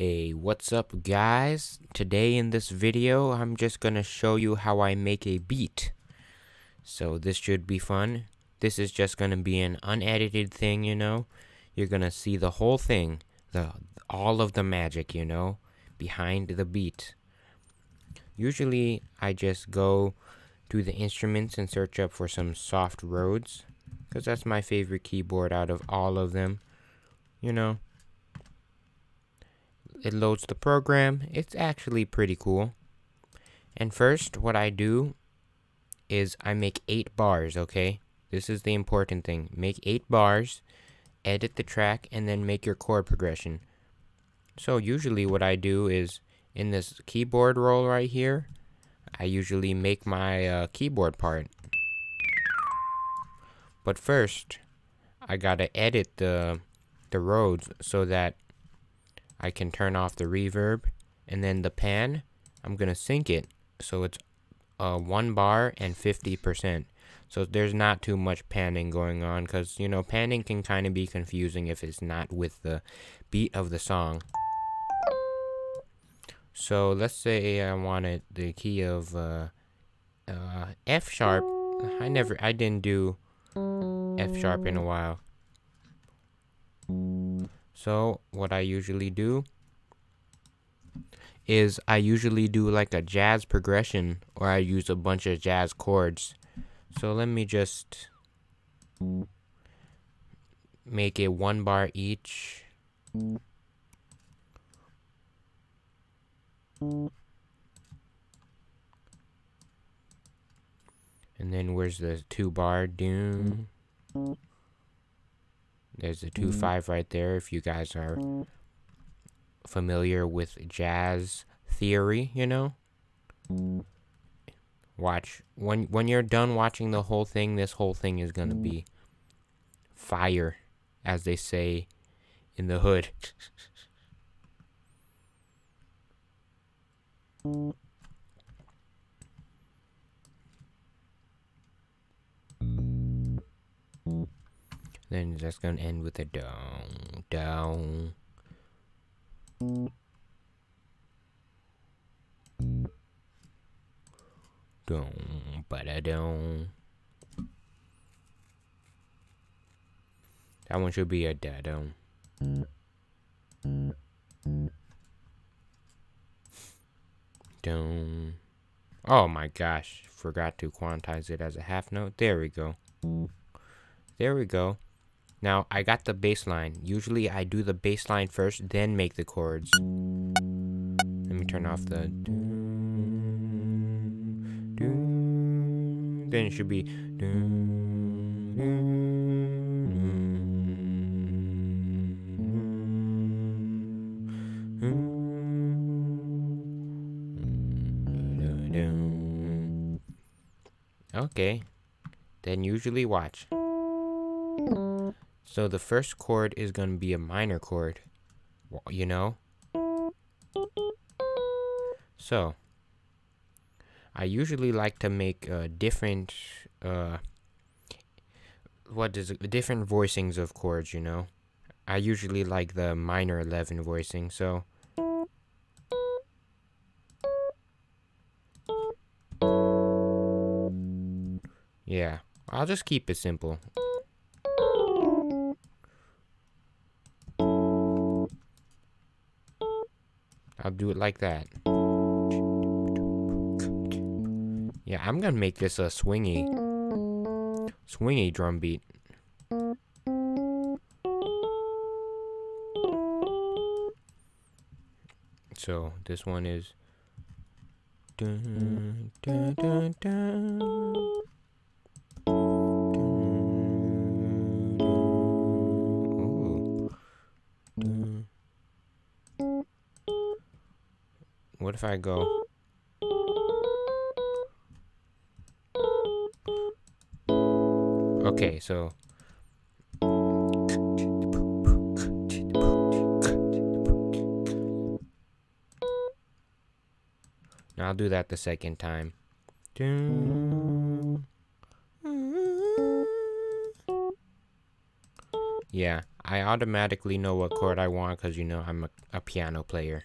Hey, what's up guys? Today in this video, I'm just gonna show you how I make a beat. So this should be fun. This is just gonna be an unedited thing, You're gonna see the whole thing, all of the magic, behind the beat. Usually, I just go to the instruments and search up for some soft Rhodes, because that's my favorite keyboard out of all of them, It loads the program. It's actually pretty cool. And first, what I do is I make 8 bars, okay? This is the important thing. Make 8 bars, edit the track, and then make your chord progression. So usually what I do is, in this keyboard roll right here, I usually make my keyboard part. But first, I gotta edit the Rhodes so that I can turn off the reverb, and then the pan, I'm gonna sync it so it's 1 bar and 50%. So there's not too much panning going on, because panning can kind of be confusing if it's not with the beat of the song. So let's say I wanted the key of F sharp. I didn't do F sharp in a while. So what I usually do is I usually do like a jazz progression, or I use a bunch of jazz chords. So let me just make it 1 bar each. And then where's the 2 bar? Doom. There's a 2/5 right there if you guys are familiar with jazz theory, Watch. When you're done watching the whole thing, this whole thing is gonna be fire, as they say in the hood. Then that's gonna end with a down, down. Down, ba-da-down. That one should be a da-down. Down. Oh my gosh, forgot to quantize it as a half note. There we go. There we go. Now, I got the bass line. Usually, I do the bass line first, then make the chords. Let me turn off the... Then it should be... Okay. Then usually watch. So the first chord is going to be a minor chord, So, I usually like to make different, different voicings of chords, I usually like the minor 11 voicing, so. Yeah, I'll just keep it simple. I'll do it like that. Yeah, I'm gonna make this a swingy drum beat. So this one is dun, dun, dun, dun. Ooh. Dun. What if I go? Okay, so now I'll do that the second time. Yeah, I automatically know what chord I want because, you know, I'm a piano player.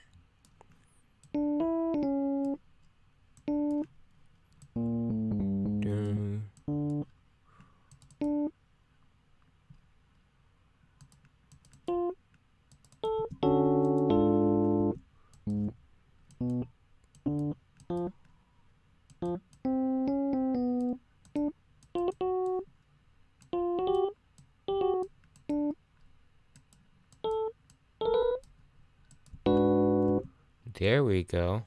There we go.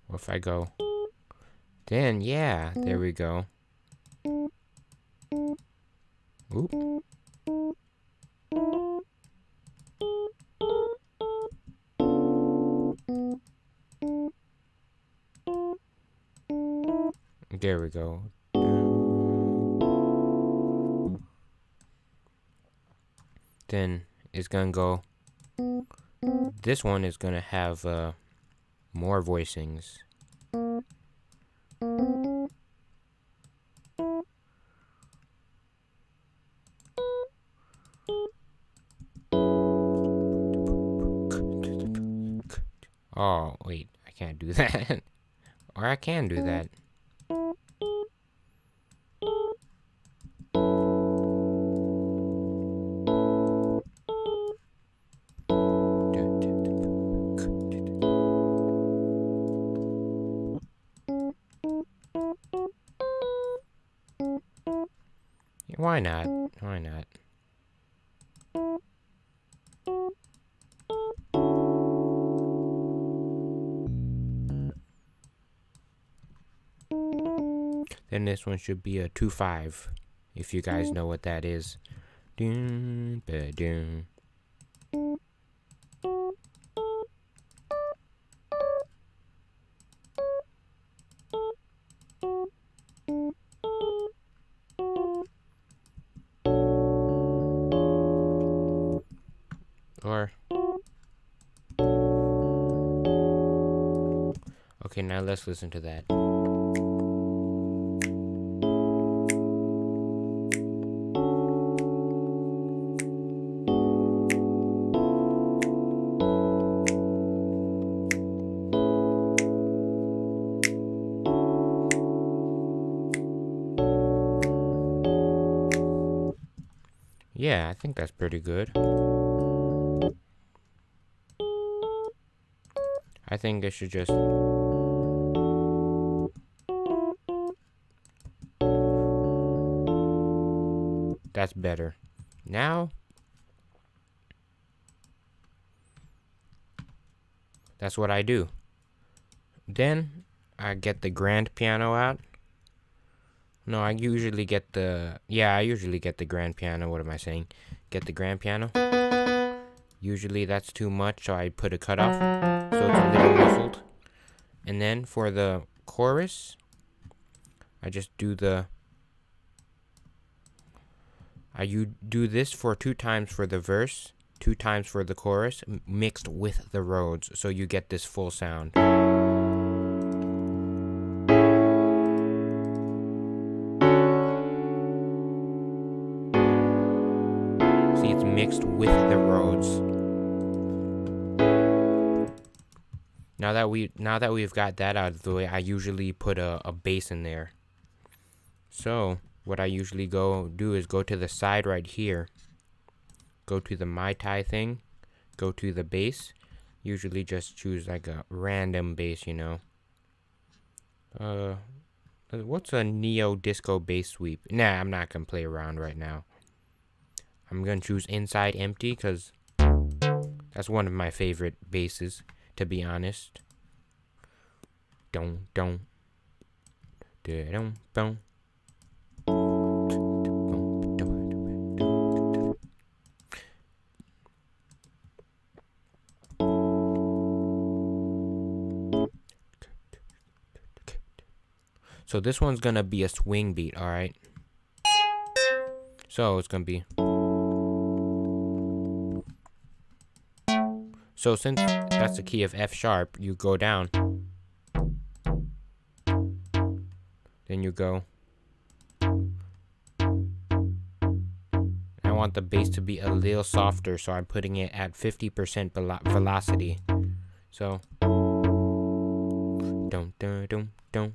Or if I go, then yeah, there we go. Oop. There we go. Then it's gonna go. This one is gonna have more voicings. Oh, wait, I can't do that. Or I can do that. Why not? Why not? Then this one should be a 2/5, if you guys know what that is. Doom, ba doom. Or okay, now let's listen to that. Yeah, I think that's pretty good. I think I should just... That's better. Now, that's what I do. Then, I get the grand piano out. No, I usually get the... Yeah, I usually get the grand piano. What am I saying? Get the grand piano. Usually that's too much, so I put a cutoff, so it's a little muffled. And then for the chorus, I just do the... You do this for 2 times for the verse, 2 times for the chorus, mixed with the Rhodes, so you get this full sound. See, it's mixed with the Rhodes. Now that we've got that out of the way, I usually put a bass in there. So what I usually do is go to the side right here, go to the Mai Tai thing, go to the bass. Usually just choose like a random bass, you know. What's a neo disco bass sweep? Nah, I'm not gonna play around right now. I'm gonna choose Inside Empty because that's one of my favorite basses, to be honest. Don't. So this one's gonna be a swing beat, alright? So it's gonna be... So since that's the key of F sharp, you go down. Then you go. I want the bass to be a little softer, so I'm putting it at 50% velocity. So, dum dum dum dum.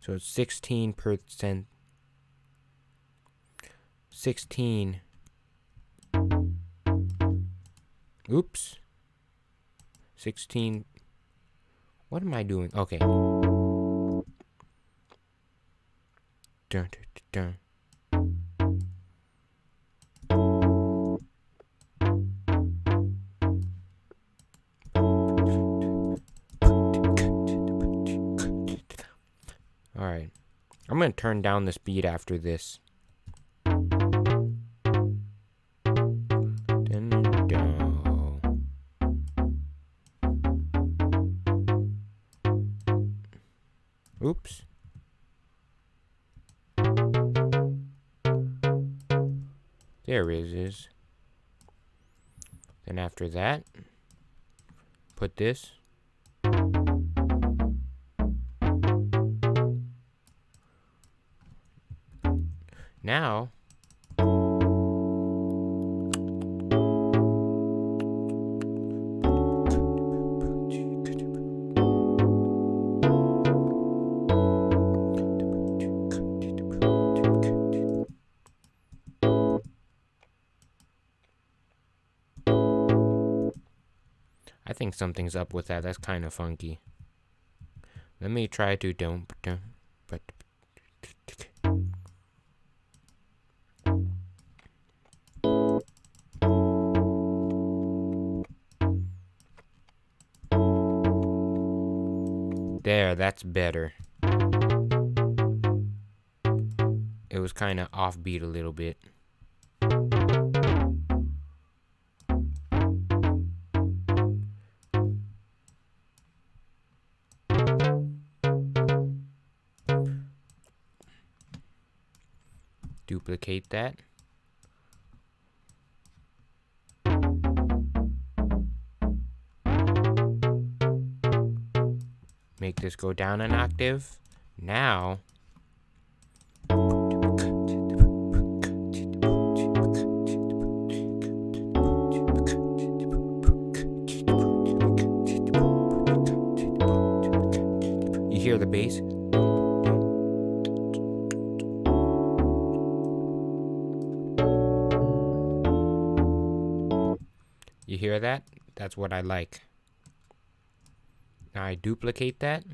So it's 16%. 16. Oops. 16. What am I doing? Okay. Dun, dun, dun, All right. I'm going to turn down the speed after this. Oops. There it is. Then after that, put this. Now, I think something's up with that. That's kind of funky. Let me try to There, that's better. It was kind of offbeat a little bit. Duplicate that. Make this go down an octave. Now, you hear the bass? You hear that? That's what I like. Now I duplicate that.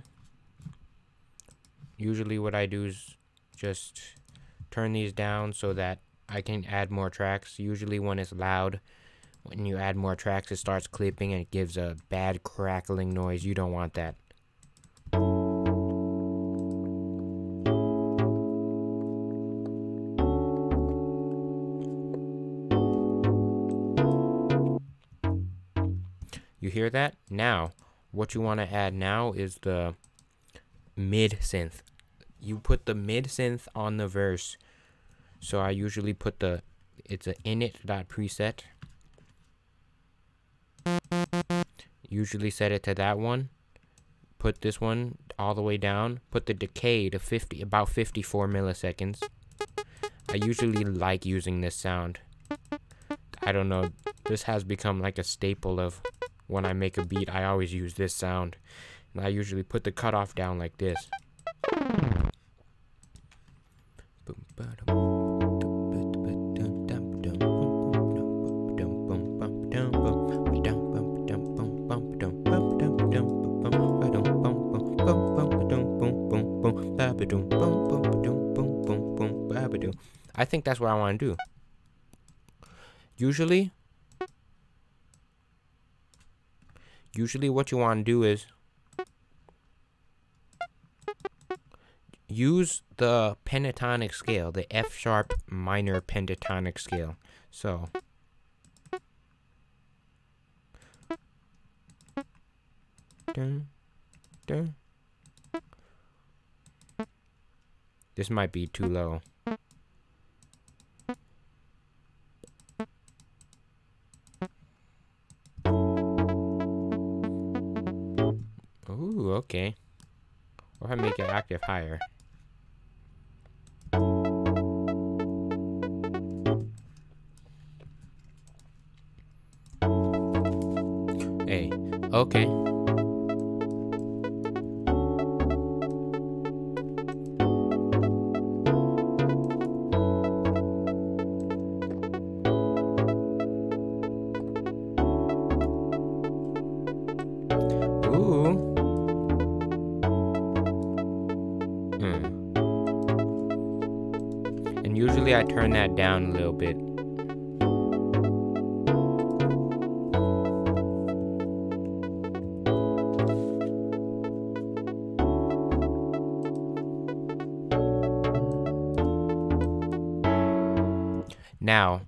Usually what I do is just turn these down so that I can add more tracks. Usually when it's loud, when you add more tracks, it starts clipping and it gives a bad crackling noise. You don't want that. You hear that? Now, what you want to add now is the mid synth. You put the mid synth on the verse. So I usually put it's a init.preset. Usually set it to that one. Put this one all the way down. Put the decay to about 54 milliseconds. I usually like using this sound. I don't know. This has become like a staple of when I make a beat. I always use this sound. And I usually put the cutoff down like this. I think that's what I want to do. Usually what you want to do is use the pentatonic scale, the F sharp minor pentatonic scale. So dun, dun. This might be too low. okay. Or if I make it octave higher. Hey, okay. Ooh. And usually I turn that down a little bit. Now,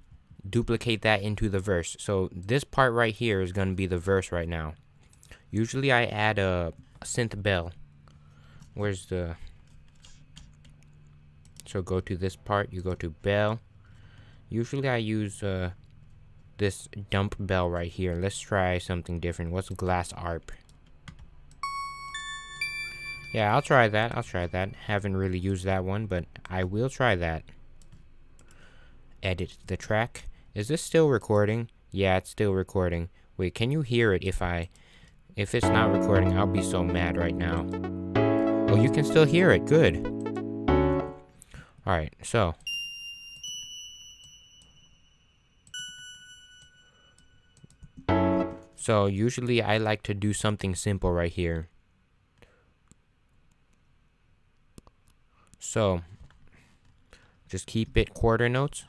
duplicate that into the verse. So this part right here is going to be the verse right now. Usually I add a synth bell. Where's the... So go to this part, you go to bell. Usually I use this dump bell right here. Let's try something different. What's glass arp? Yeah, I'll try that. Haven't really used that one, but I will try that. Edit the track. Is this still recording? Yeah, it's still recording. Wait, can you hear it if it's not recording? I'll be so mad right now. Oh, you can still hear it. Good. Alright, so usually I like to do something simple right here. So just keep it quarter notes.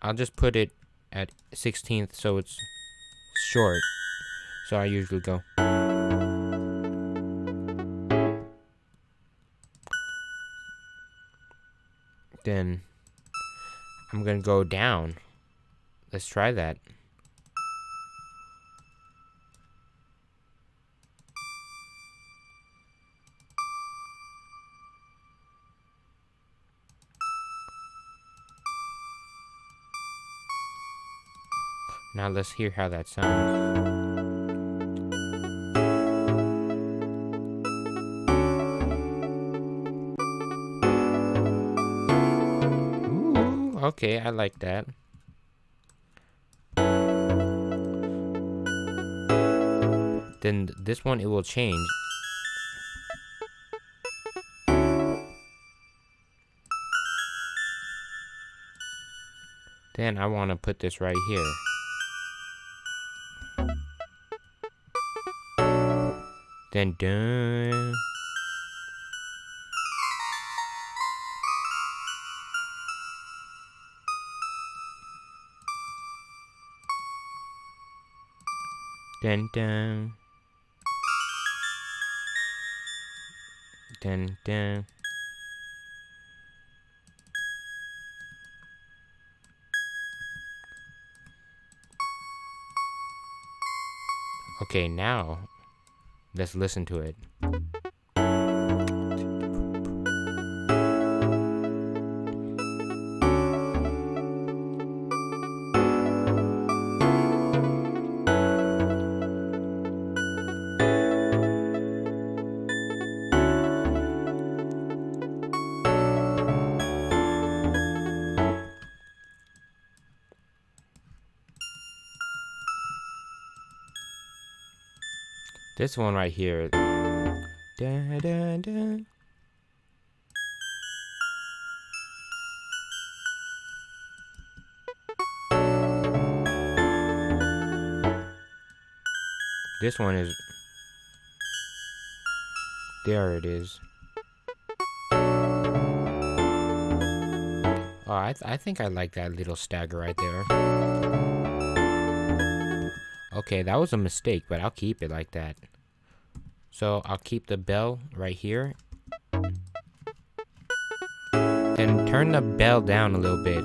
I'll just put it at 16th so it's short. So I usually go. Then I'm gonna go down. Let's try that. Now let's hear how that sounds. Ooh, okay, I like that. Then this one, it will change. Then I want to put this right here. Then dun. Dun dun. Dun dun. Okay, now let's listen to it. This one right here. Dun, dun, dun. This one is... There it is. Oh, I think I like that little stagger right there. Okay, that was a mistake, but I'll keep it like that. So I'll keep the bell right here. Then turn the bell down a little bit,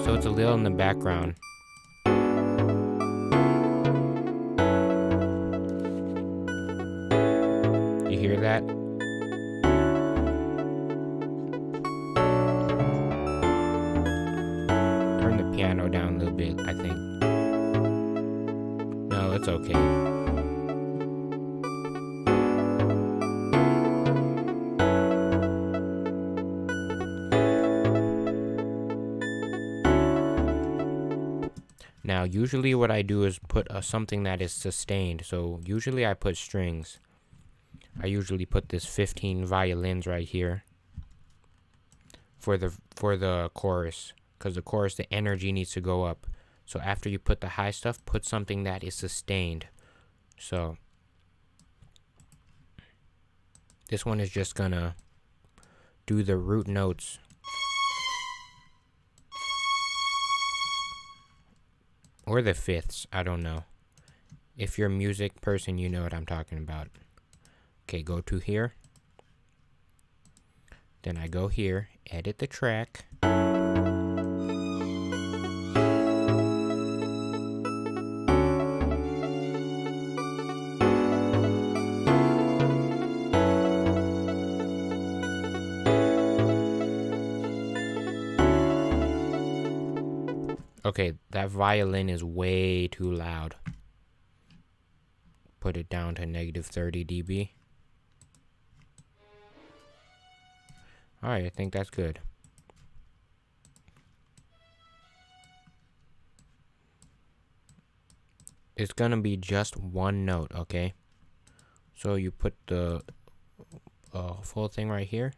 so it's a little in the background. You hear that? Turn the piano down a little bit, I think. that's okay. Now, usually what I do is put something that is sustained. So usually I put strings. I usually put this 15 violins right here for the chorus, because the chorus, the energy needs to go up. So after you put the high stuff, put something that is sustained. So this one is just gonna do the root notes. Or the fifths, I don't know. If you're a music person, you know what I'm talking about. Okay, go to here. Then I go here, edit the track. Okay, that violin is way too loud. Put it down to -30 dB. Alright, I think that's good. It's gonna be just one note, okay? So you put the full thing right here.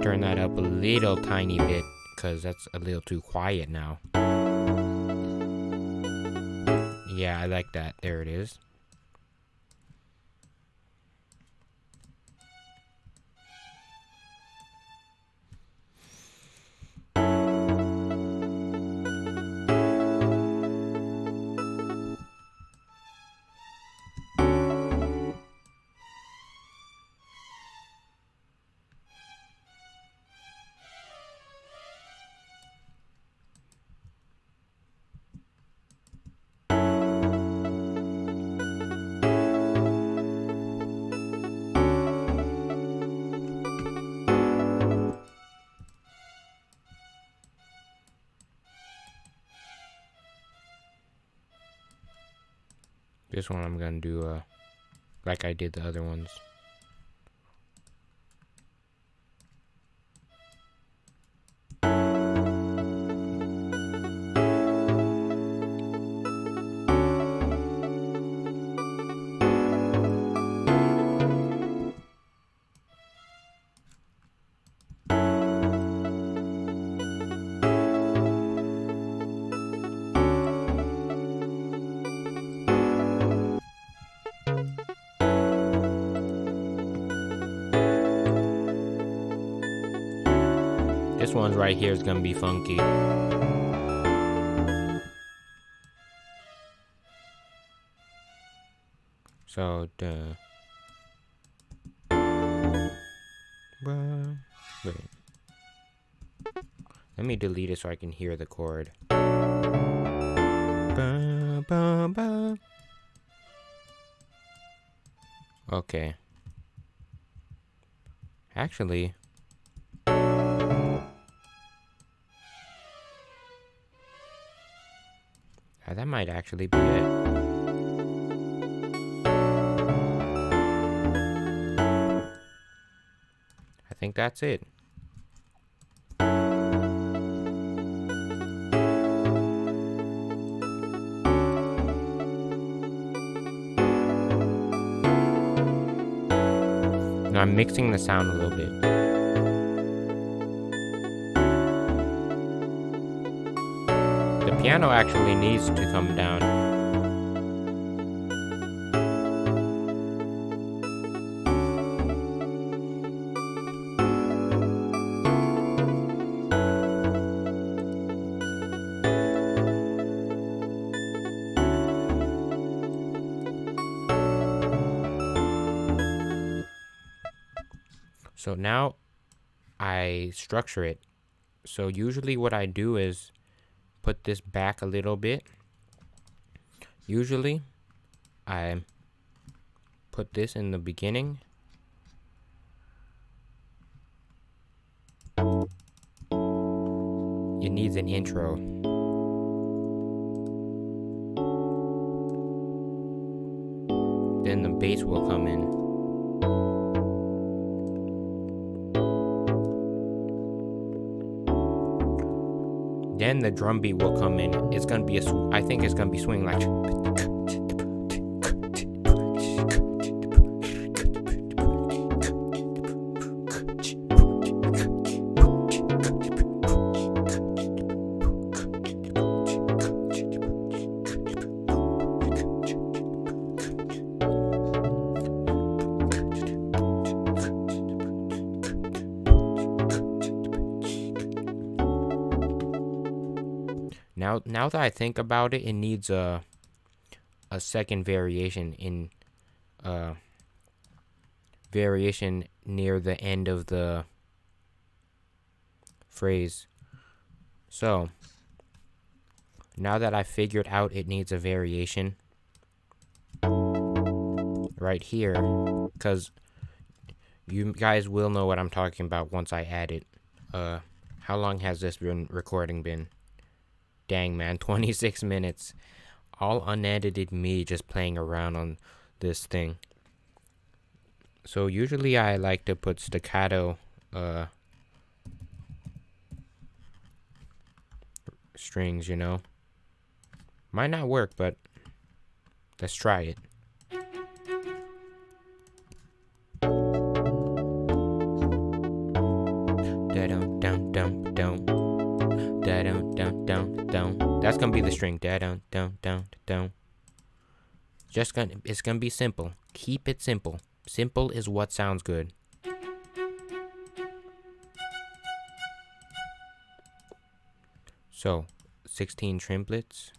Turn that up a little tiny bit, because that's a little too quiet now. Yeah, I like that. There it is. This one I'm gonna do like I did the other ones. This one's right here is gonna be funky. So wait. Let me delete it so I can hear the chord. Okay. Actually, that might actually be it. I think that's it. Now I'm mixing the sound a little bit. The piano actually needs to come down. So now I structure it. So usually what I do is put this back a little bit. Usually I put this in the beginning. And it needs an intro. Then the bass will come in. Then the drum beat will come in. It's gonna be I think it's gonna be swinging like. Now that I think about it, it needs a second variation in variation near the end of the phrase. So now that I figured out it needs a variation right here, because you guys will know what I'm talking about once I add it. How long has this recording been? Dang, man, 26 minutes. All unedited me just playing around on this thing. So usually I like to put staccato strings, you know. Might not work, but let's try it. That's gonna be the string. It's gonna be simple. Keep it simple. Simple is what sounds good. So 16 triplets.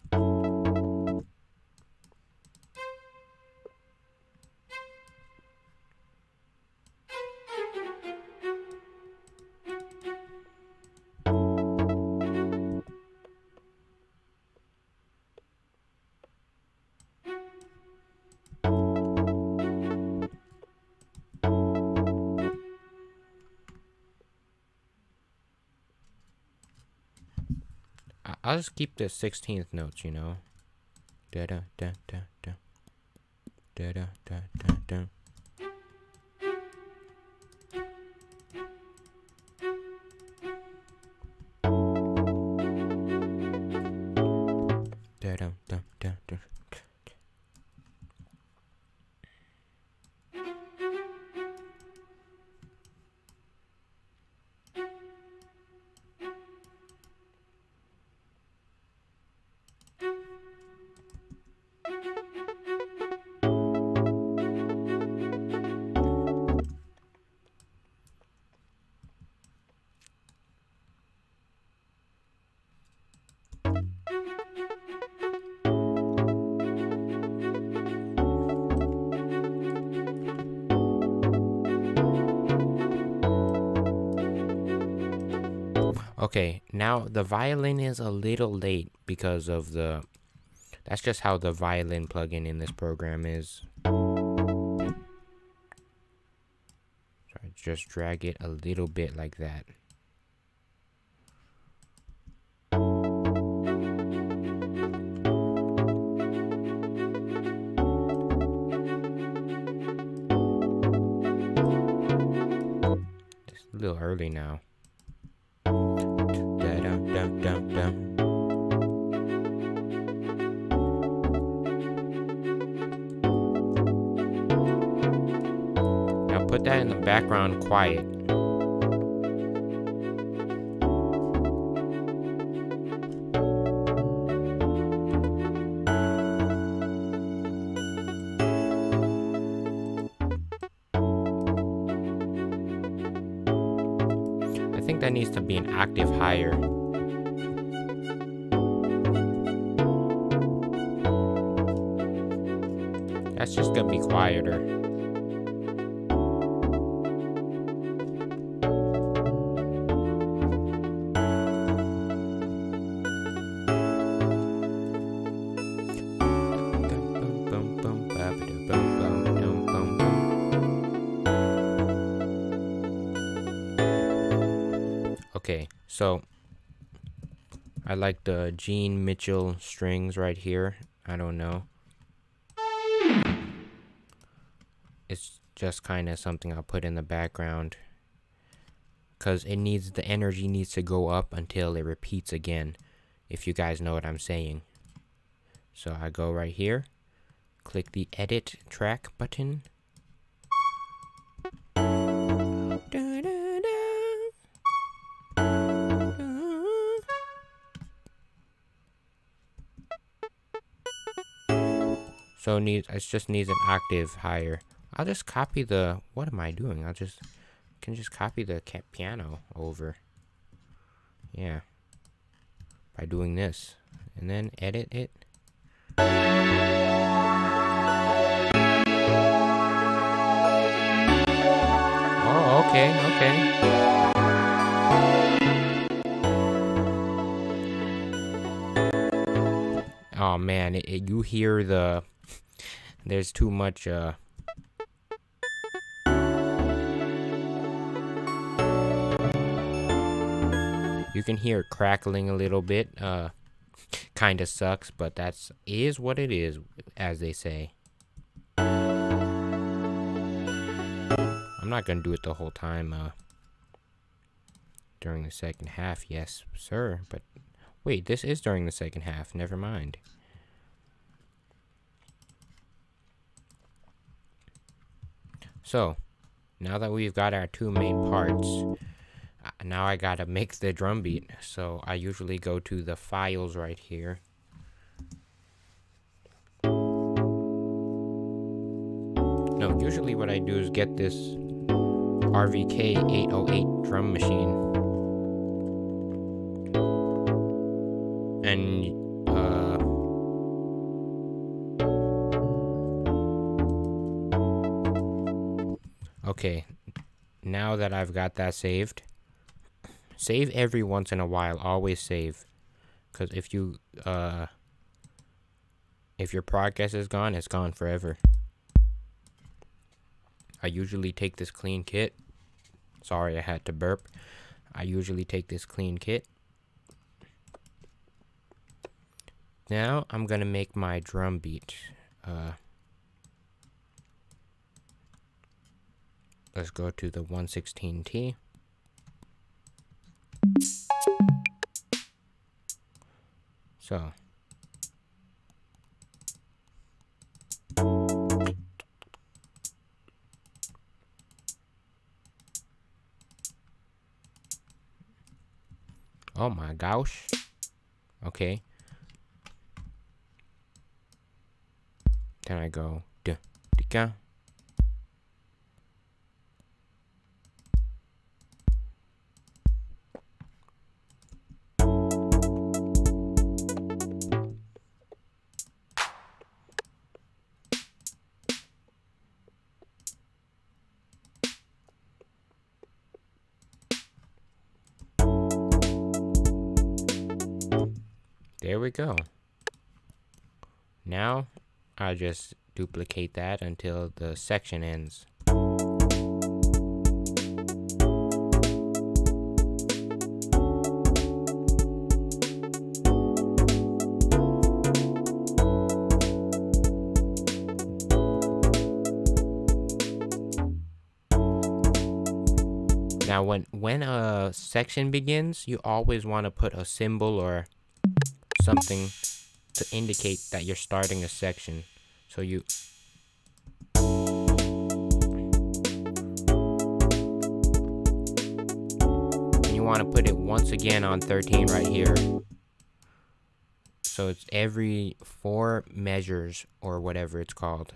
I'll just keep the 16th notes, you know. Da da da da da. Da da da da da. Da da da da da. Okay, now the violin is a little late because of that's just how the violin plugin in this program is. So I just drag it a little bit like that. It's a little early now. Now put that in the background quiet. I think that needs to be an octave higher. That's just gonna be quieter. Okay, so I like the Gene Mitchell strings right here. I don't know. It's just kind of something I'll put in the background, because it needs, the energy needs to go up until it repeats again, if you guys know what I'm saying. So I go right here, click the edit track button. So it just needs an octave higher. I'll just copy the, what am I doing? Can just copy the piano over. Yeah. By doing this. And then edit it. Oh, okay, okay. Oh man, you hear the, there's too much, you can hear it crackling a little bit. Kinda sucks, but is what it is, as they say. I'm not gonna do it the whole time, during the second half, yes, sir. But wait, this is during the second half, never mind. So, now that we've got our two main parts, now I gotta make the drum beat. So I usually go to the files right here. No, usually what I do is get this RVK 808 drum machine. And okay, now that I've got that saved, save every once in a while, always save. Because if your progress is gone, it's gone forever. I usually take this clean kit. Sorry, I had to burp. I usually take this clean kit. Now I'm gonna make my drum beat. Let's go to the 116T. So. Oh my gosh. Okay. Then I go decay. There we go. Now I just duplicate that until the section ends. Now when a section begins, you always want to put a symbol or something to indicate that you're starting a section. So you want to put it once again on 13 right here. So it's every 4 measures or whatever it's called.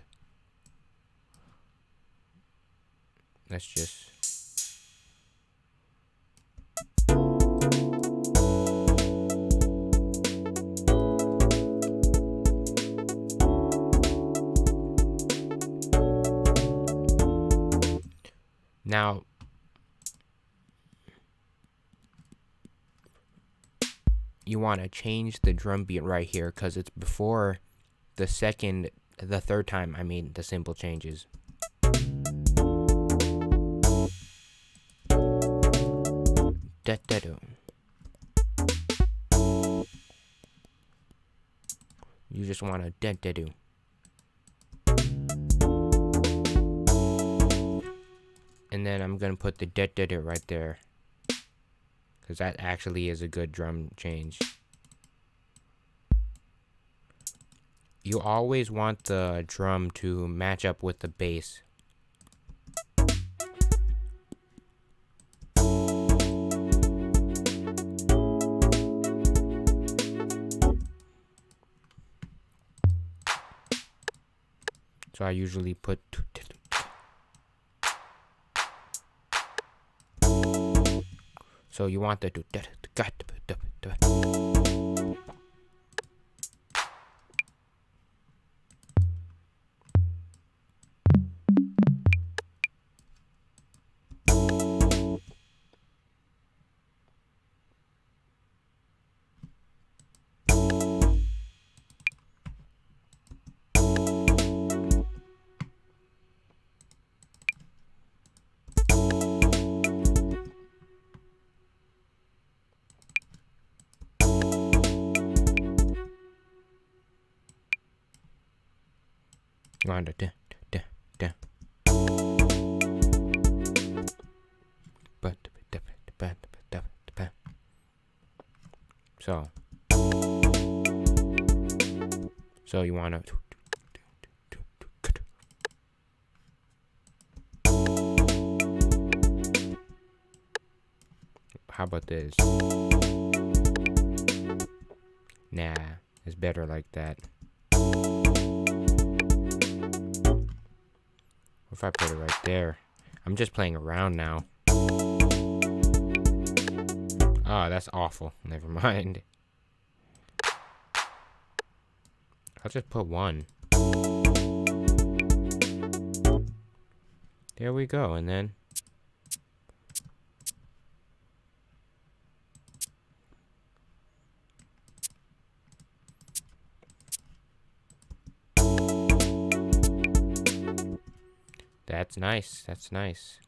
Let's just now, you want to change the drum beat right here because it's before the third time, I mean, the symbol changes. Da, da, do. just want to do. And then I'm gonna put the right there, because that actually is a good drum change. You always want the drum to match up with the bass. So I usually put. So you want the. So you want to. How about this? Nah, it's better like that. If I put it right there, I'm just playing around now. Oh, that's awful. Never mind. I'll just put one. There we go, and then that's nice. That's nice.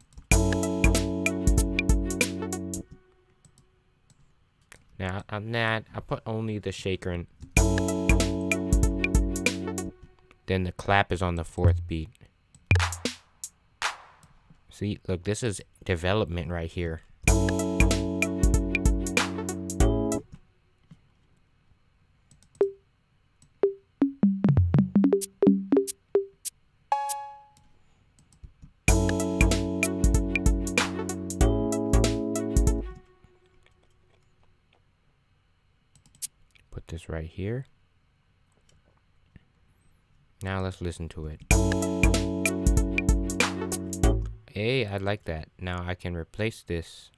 Now on that, I put only the shaker in. Then the clap is on the 4th beat. See, look, this is development right here. Put this right here. Now let's listen to it. Hey, I like that. Now I can replace this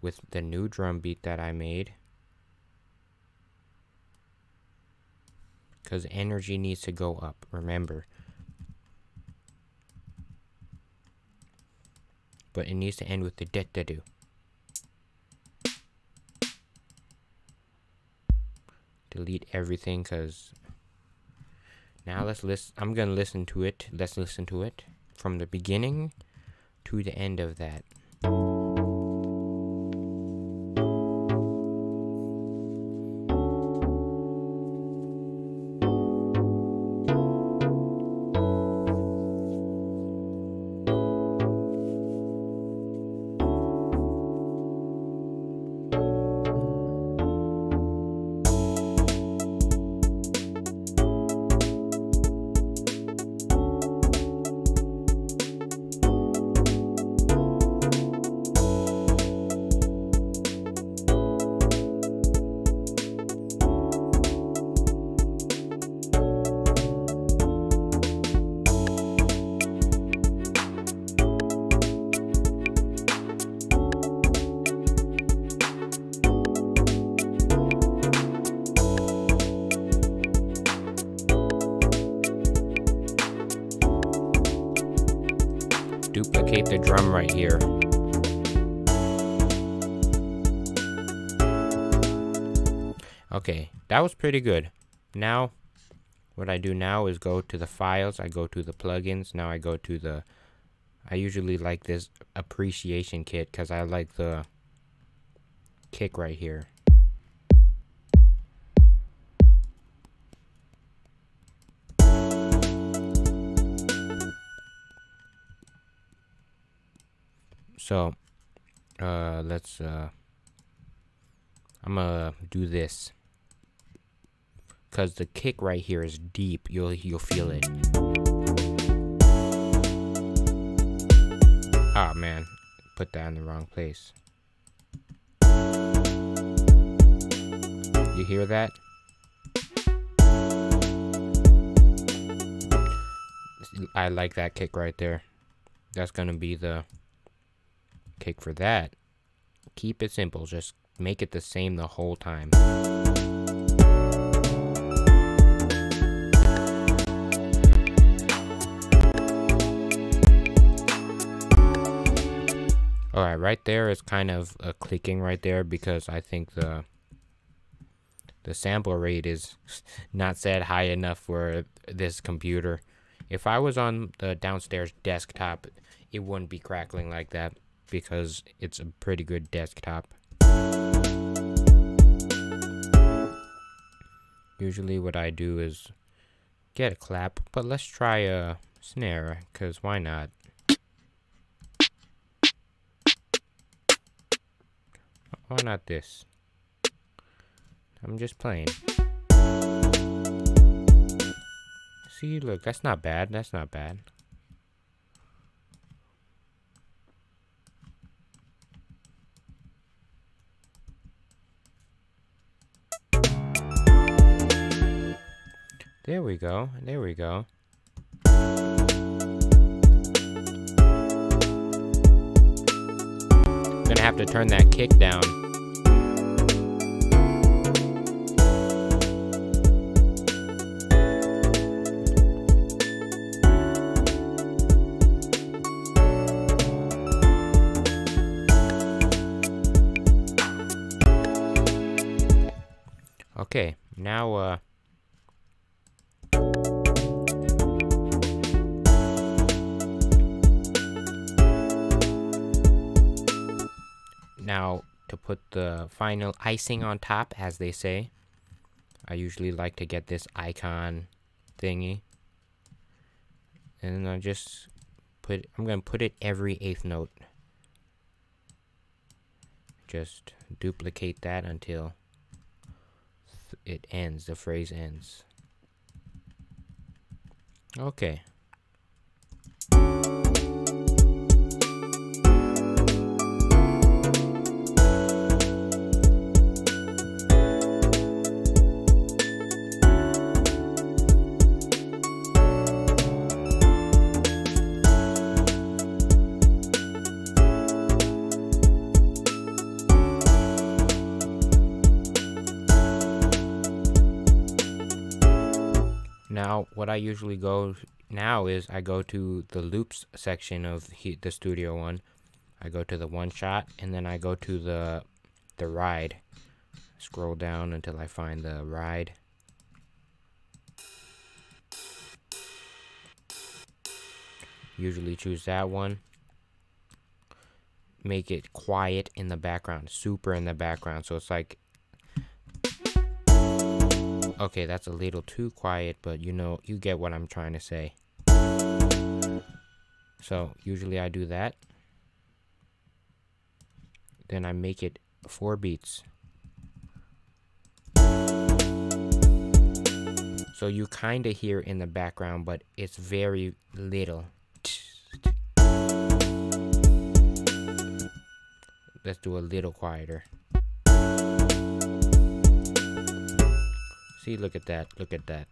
with the new drum beat that I made. Because energy needs to go up, remember. But it needs to end with the do. Delete everything, because now let's listen. I'm gonna listen to it. Let's listen to it from the beginning to the end of that. Duplicate the drum right here. Okay, that was pretty good. Now, what I do now is go to the files, I go to the plugins, now I go to the, I usually like this appreciation kit because I like the kick right here. So let's I'm gonna do this because the kick right here is deep. You'll feel it. Ah, man, put that in the wrong place. You hear that? I like that kick right there. That's gonna be the kick for that. Keep it simple, just make it the same the whole time. Alright, right there is kind of a clicking right there because I think the sample rate is not set high enough for this computer. If I was on the downstairs desktop, it wouldn't be crackling like that because it's a pretty good desktop. Usually what I do is get a clap, but let's try a snare, because why not? Why not this? I'm just playing. See, look, that's not bad. That's not bad. There we go. There we go. Gonna have to turn that kick down. Okay, now to put the final icing on top, as they say, I usually like to get this icon thingy, and I just I'm gonna put it every 8th note. Just duplicate that until it ends, the phrase ends. Okay. Now, what I usually go now is I go to the loops section of the Studio One. I go to the one shot, and then I go to the ride. Scroll down until I find the ride. Usually choose that one. Make it quiet in the background, super in the background, so it's like, okay, that's a little too quiet, but you know, you get what I'm trying to say. So usually I do that. Then I make it 4 beats. So you kind of hear in the background, but it's very little. Let's do a little quieter. See, look at that, look at that.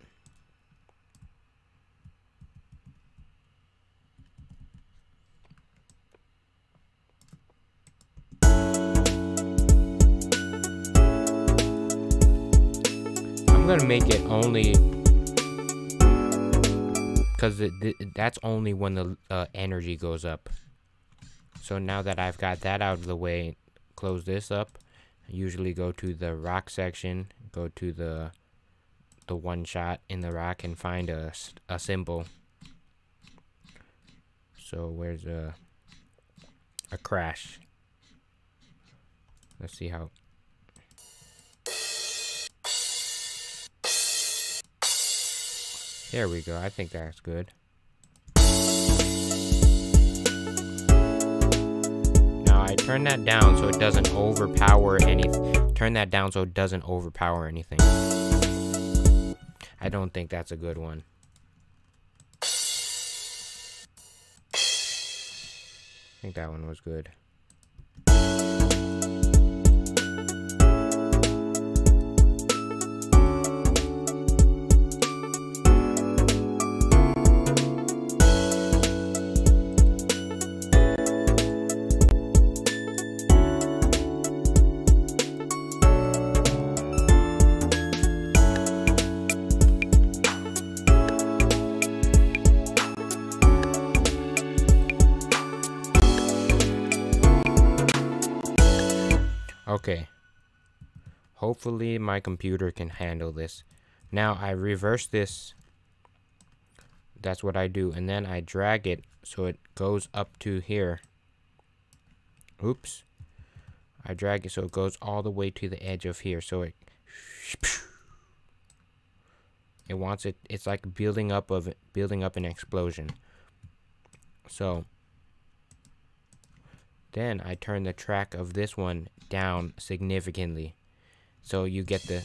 I'm gonna make it only because that's only when the energy goes up. So now that I've got that out of the way, close this up. I usually go to the rock section, go to the one shot in the rock and find a symbol. So where's a crash? Let's see how. There we go. I think that's good. Alright, turn that down so it doesn't overpower anything. Turn that down so it doesn't overpower anything. I don't think that's a good one. I think that one was good. Okay, hopefully my computer can handle this. Now I reverse this, that's what I do, and then I drag it so it goes up to here. Oops. I drag it so it goes all the way to the edge of here, so it wants it, it's like building up an explosion. So then I turn the track of this one down significantly. So you get the...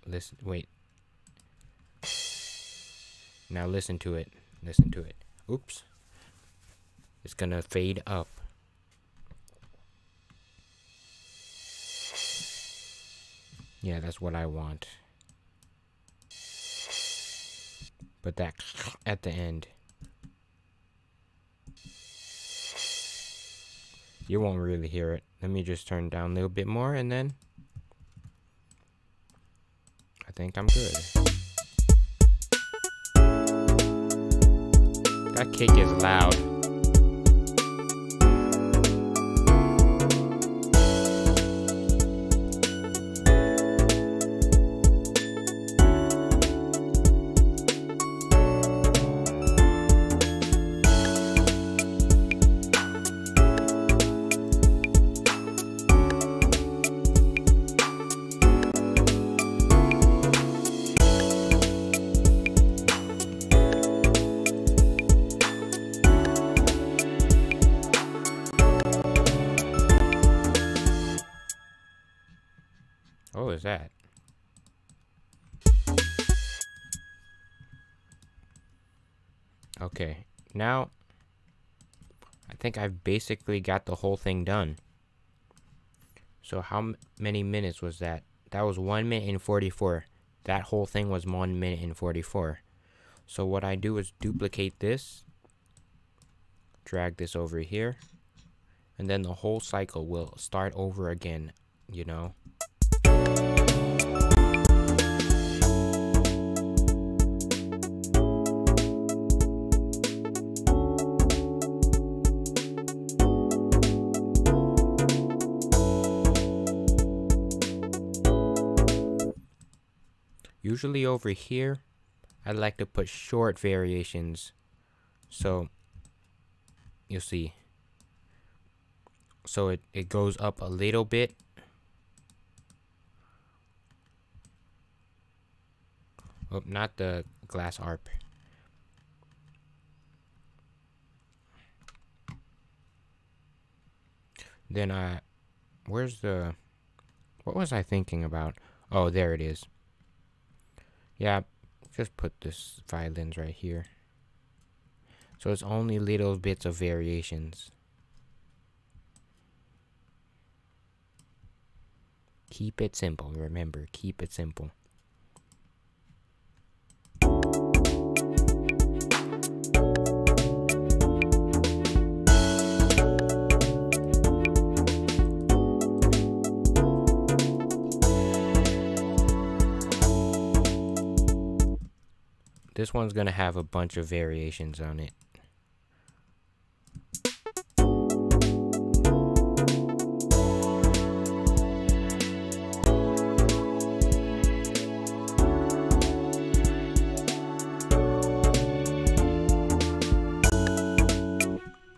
Listen, wait. Now listen to it. Listen to it. Oops. It's gonna fade up. Yeah, that's what I want. But that at the end. You won't really hear it. Let me just turn down a little bit more and then I think I'm good. That kick is loud. Oh, is that? Okay, now I think I've basically got the whole thing done. So how many minutes was that? That was 1 minute and 44. That whole thing was 1 minute and 44. So what I do is duplicate this, drag this over here, and then the whole cycle will start over again, you know. Usually over here, I like to put short variations. So, you'll see. So it goes up a little bit. Oh, not the glass harp. Then where's the, what was I thinking about? Oh, there it is. Yeah, just put this violins right here. So it's only little bits of variations. Keep it simple, remember, keep it simple. This one's gonna have a bunch of variations on it.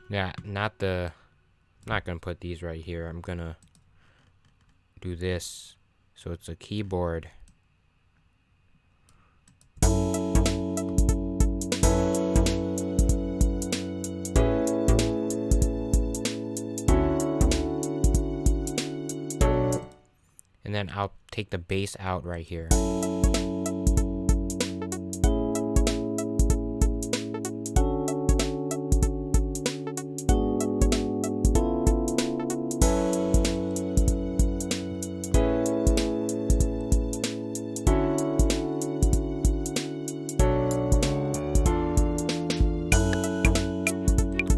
Yeah, not gonna put these right here. I'm gonna do this so it's a keyboard. and then I'll take the bass out right here.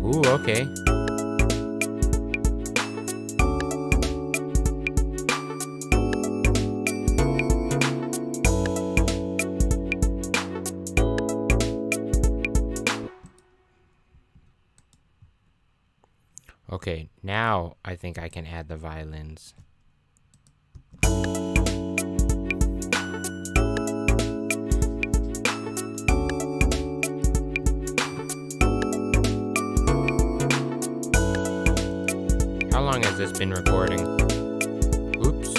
Ooh, okay. Okay, now I think I can add the violins. How long has this been recording? Oops.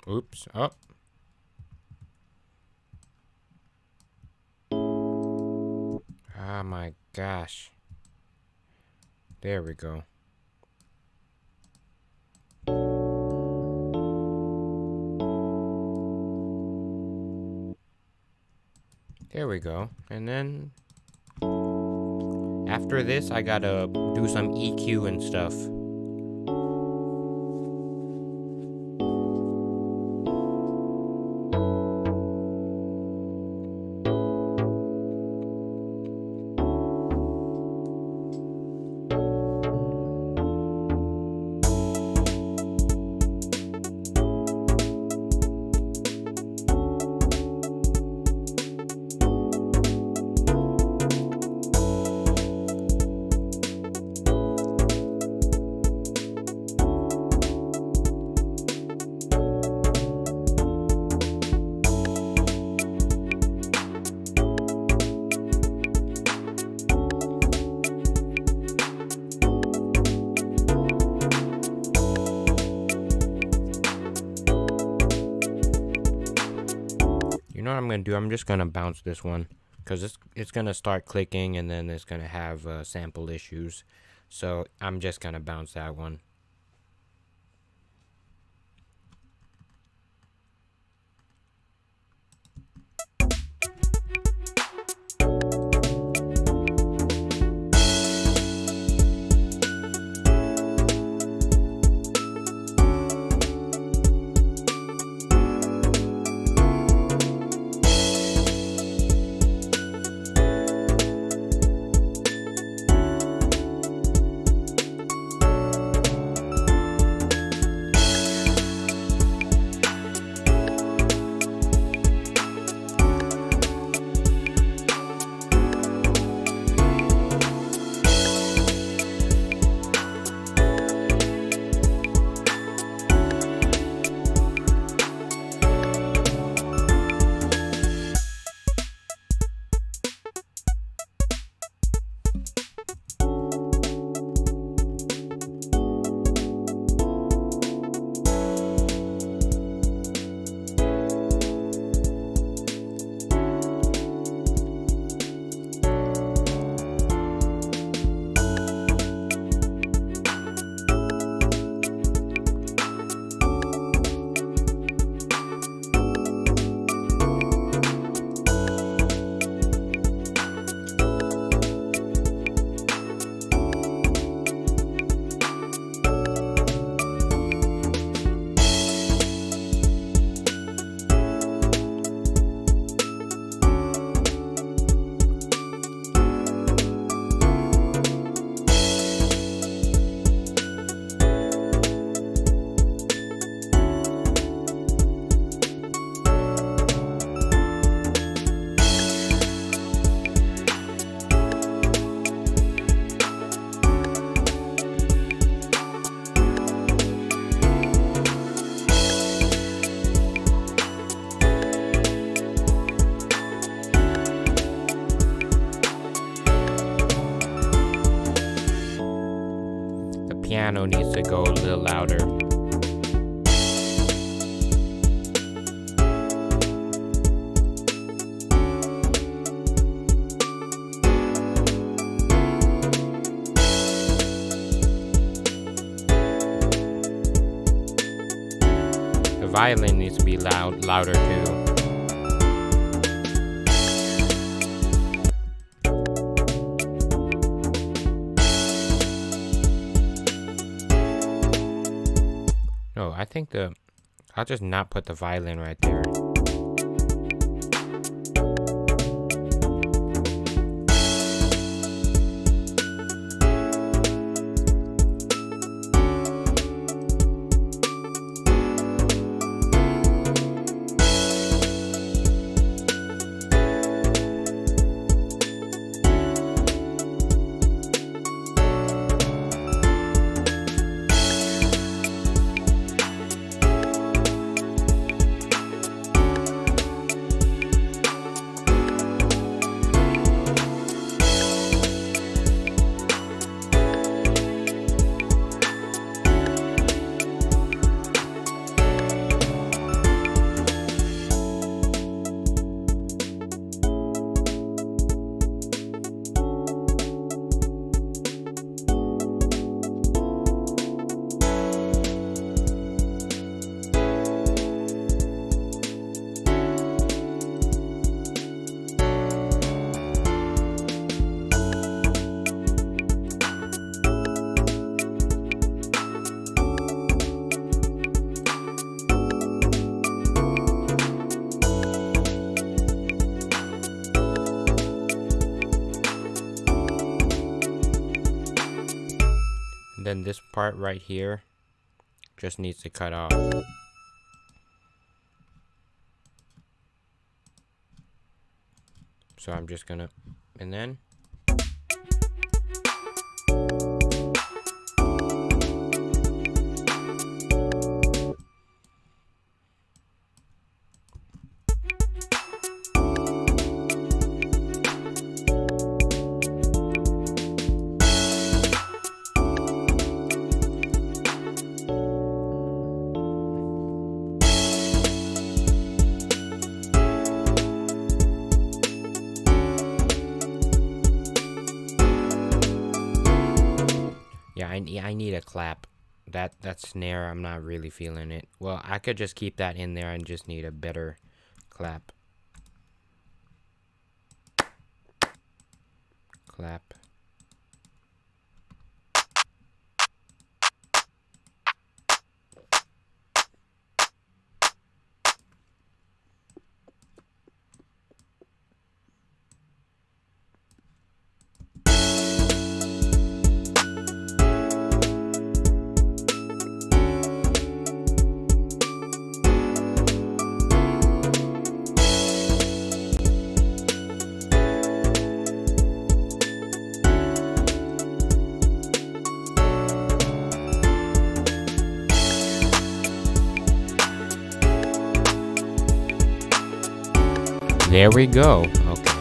Oops. Oh. Ah, my gosh. There we go. There we go. And then after this, I gotta do some EQ and stuff. You know what I'm gonna do? I'm just gonna bounce this one because it's gonna start clicking and then it's gonna have sample issues. So I'm just gonna bounce that one. piano needs to go a little louder. The violin needs to be louder too. Oh, I think I'll just not put the violin right there. Then this part right here just needs to cut off. So I'm just gonna, and then I need a clap. That snare, I'm not really feeling it. Well, I could just keep that in there and just need a better clap. Clap. There we go. Okay.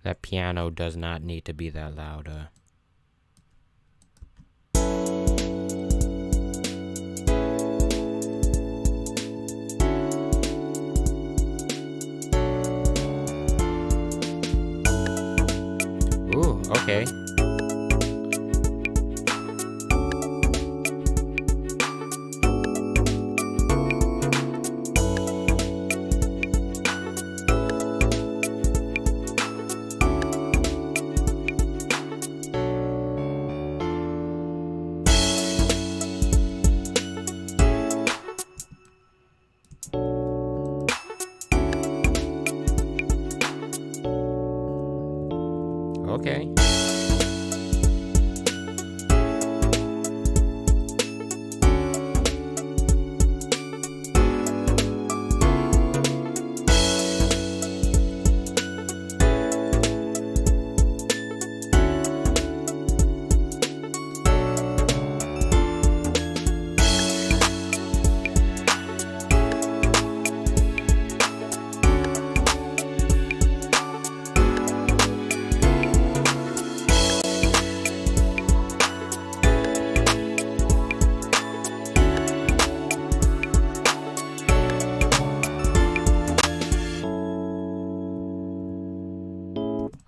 That piano does not need to be that loud. Ooh, okay. Okay.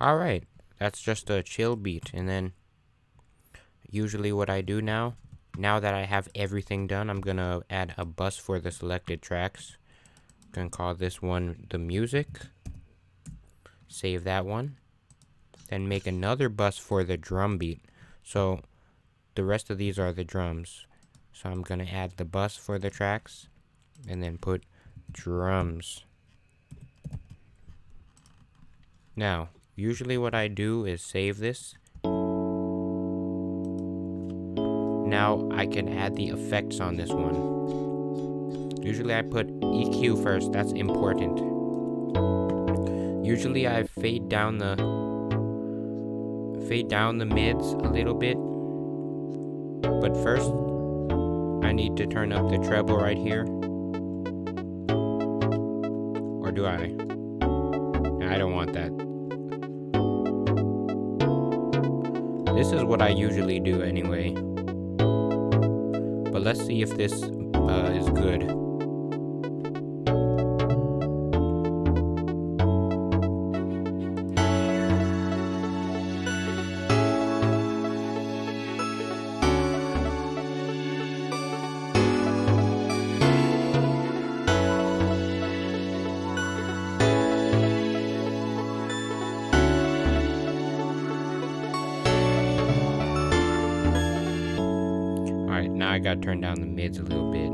Alright, that's just a chill beat. And then usually what I do now that I have everything done, I'm gonna add a bus for the selected tracks. I'm gonna call this one the music. Save that one. Then make another bus for the drum beat. So the rest of these are the drums. So I'm gonna add the bus for the tracks and then put drums. Now, usually what I do is save this. Now I can add the effects on this one. Usually I put EQ first, that's important. Usually I fade down the mids a little bit. But first, I need to turn up the treble right here. Or do I? I don't want that. This is what I usually do anyway. But let's see if this is good. Now I gotta turn down the mids a little bit.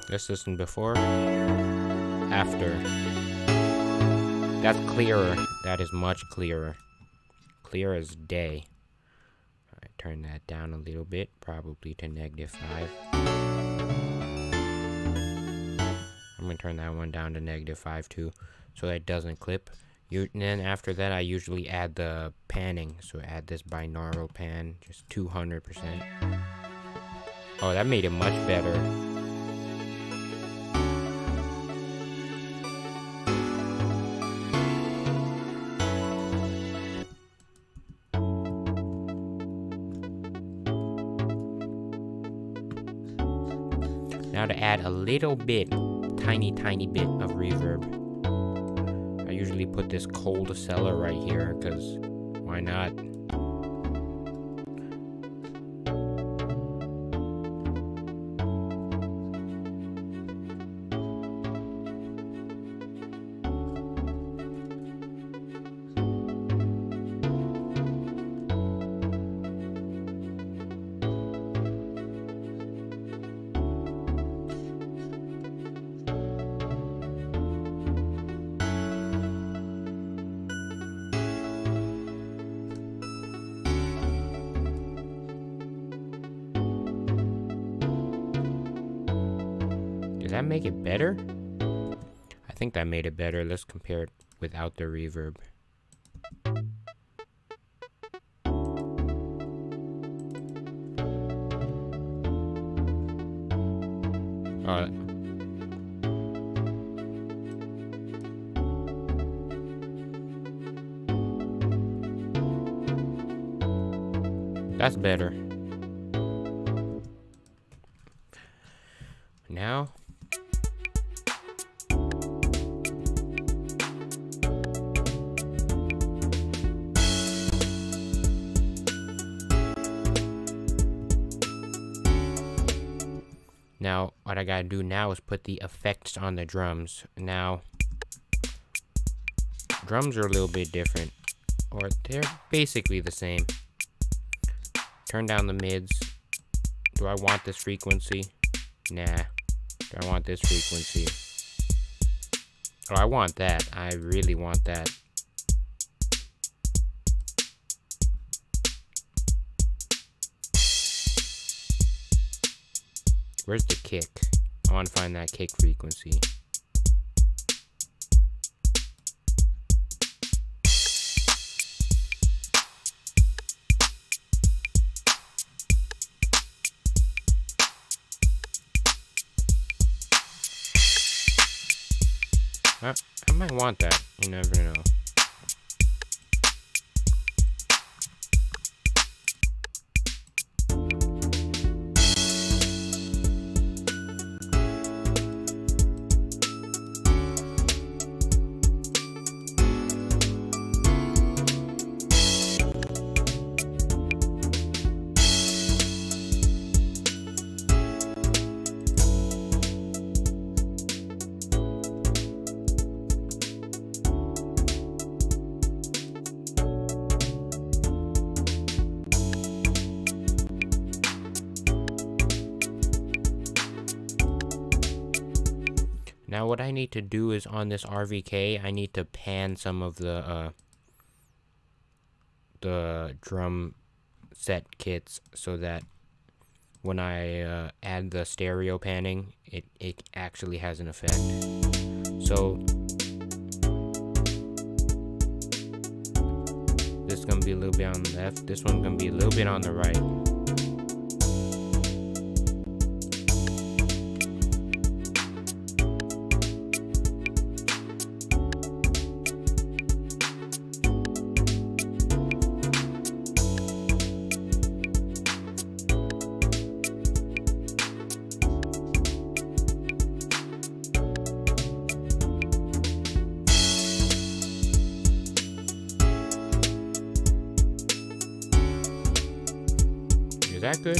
Let's listen before, after. That's clearer. That is much clearer. Clear as day. Alright, turn that down a little bit, probably to -5. I'm going to turn that one down to -5 too, so that it doesn't clip. And then after that, I usually add the panning. So add this binaural pan, just 200%. Oh, that made it much better. Now to add a little bit, tiny bit of reverb. I usually put this cold cellar right here, because why not? Did that make it better? I think that made it better. Let's compare it without the reverb. That's better. Now what I gotta do now is put the effects on the drums. Now, drums are a little bit different, or they're basically the same. turn down the mids. Do I want this frequency? Nah. Do I want this frequency? Oh, I want that. I really want that. Where's the kick? I want to find that kick frequency. I might want that. You never know. Now what I need to do is on this RVK, I need to pan some of the drum set kits so that when I add the stereo panning, it actually has an effect. So this is gonna be a little bit on the left, this one's gonna be a little bit on the right. Is that good?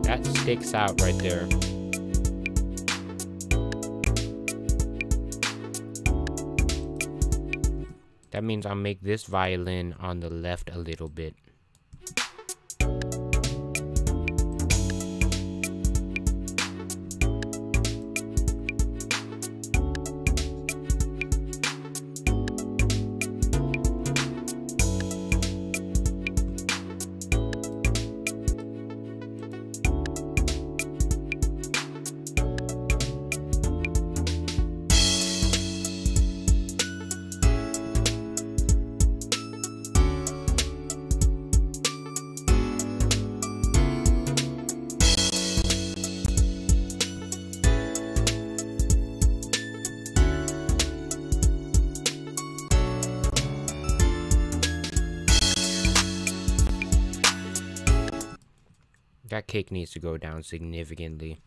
That sticks out right there. That means I'll make this violin on the left a little bit. That kick needs to go down significantly.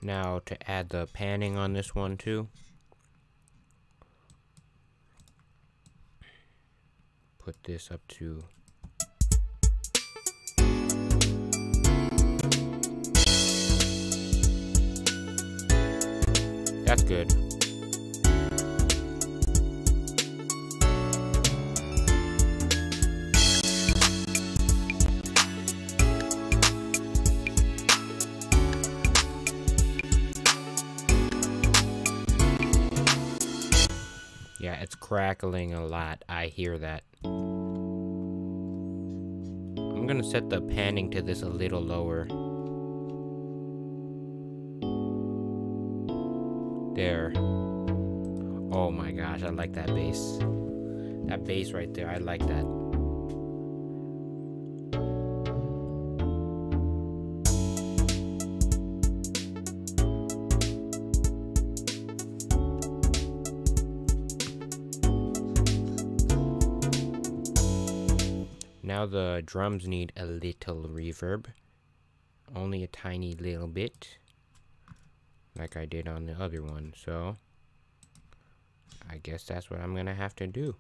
Now to add the panning on this one too. Put this up to that's good. Yeah, it's crackling a lot. I hear that. I'm gonna set the panning to this a little lower. There. Oh my gosh, I like that bass. That bass right there, I like that. now the drums need a little reverb. Only a tiny little bit. Like I did on the other one, so I guess that's what I'm gonna have to do.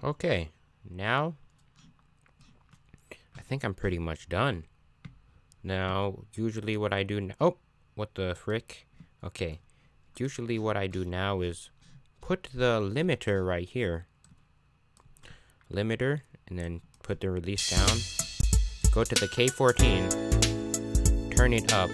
Okay, now I think I'm pretty much done. Now, usually what I do oh, what the frick? Okay, usually what I do now is put the limiter right here. Limiter, and then put the release down. Go to the K14, turn it up.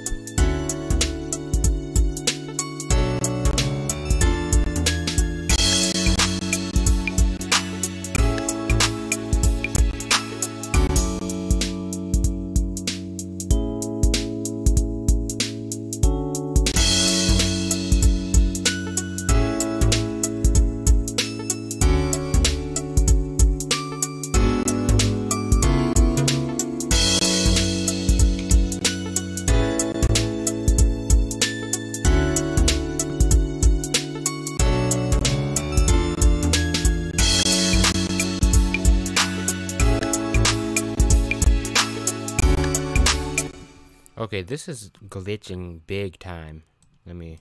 Okay, this is glitching big time. Let me...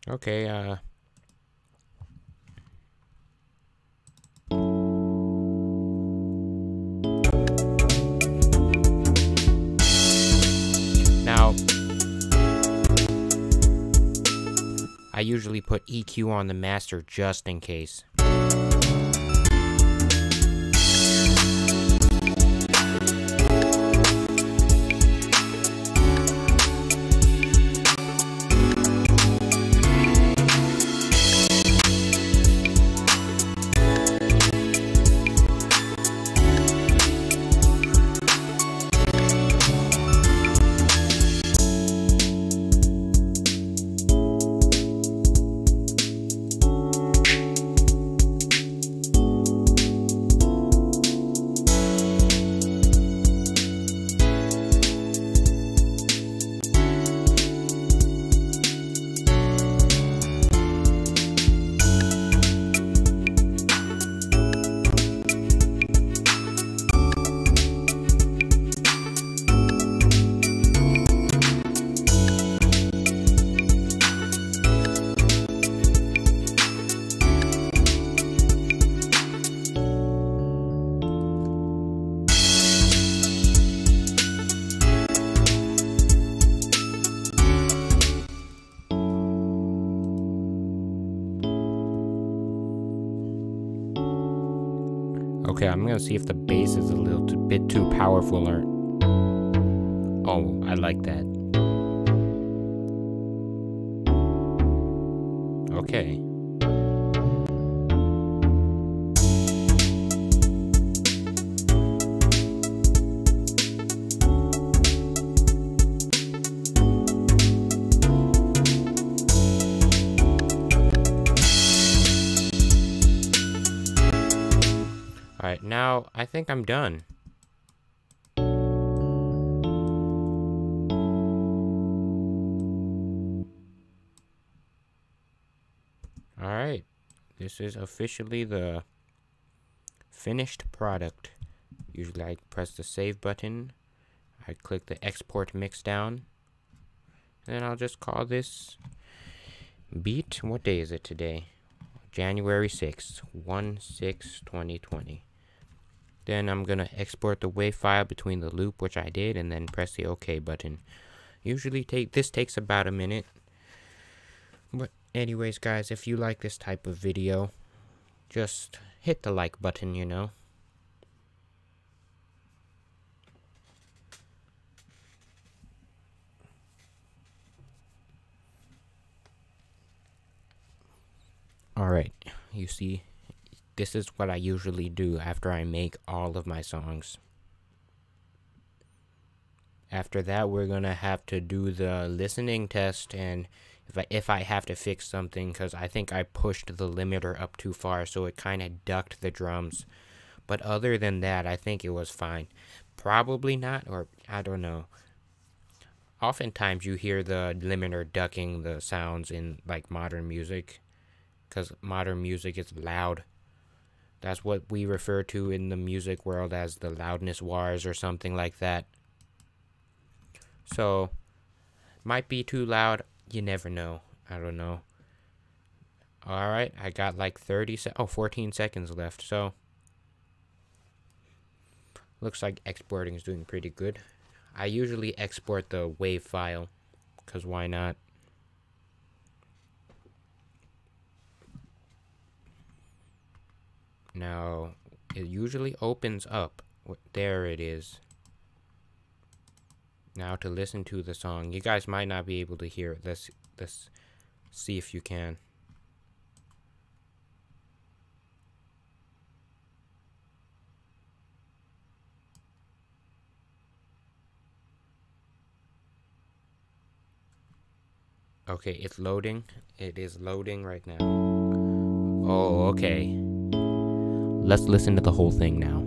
Okay, now, I usually put EQ on the master just in case. Okay, I'm gonna see if the bass is a little bit too powerful or... Oh, I like that. Okay. now I think I'm done. Alright, this is officially the finished product. Usually I press the save button, I click the export mix down, and then I'll just call this beat. What day is it today? January 6th, 1/6/2020. Then I'm gonna export the WAV file between the loop, which I did, and then press the OK button. Usually this takes about a minute. But anyways, guys, if you like this type of video, just hit the like button, you know. Alright, you see, this is what I usually do after I make all of my songs. After that, we're gonna have to do the listening test, and if I have to fix something, because I think I pushed the limiter up too far, so it kind of ducked the drums. But other than that, I think it was fine. Probably not, or I don't know. Oftentimes you hear the limiter ducking the sounds in like modern music, because modern music is loud. That's what we refer to in the music world as the loudness wars or something like that. So, might be too loud. You never know. I don't know. Alright, I got like 14 seconds left. So, looks like exporting is doing pretty good. I usually export the WAV file, because why not? Now, it usually opens up. There it is. Now to listen to the song. You guys might not be able to hear it. Let's see if you can. Okay, it's loading. It is loading right now. Oh, okay. Let's listen to the whole thing now.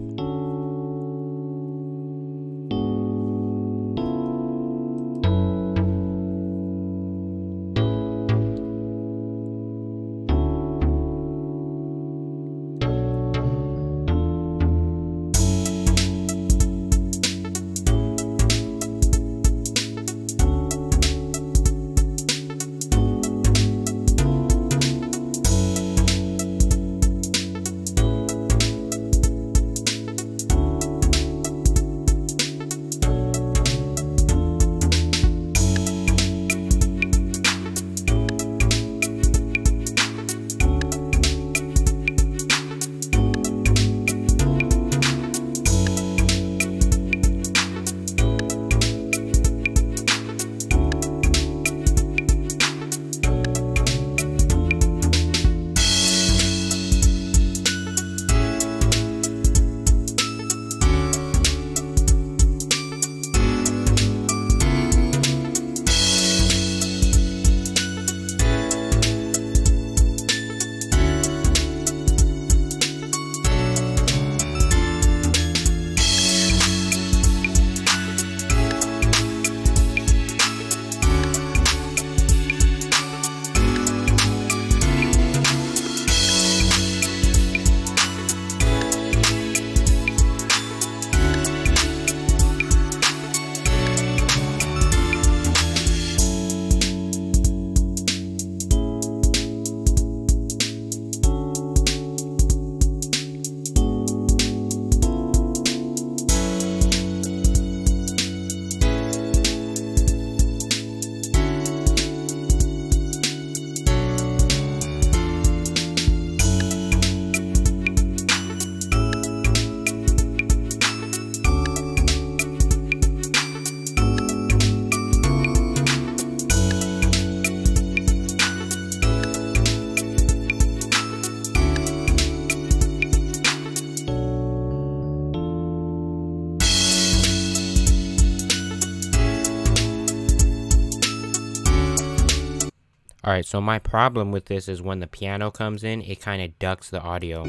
Alright, so my problem with this is when the piano comes in, it kind of ducks the audio.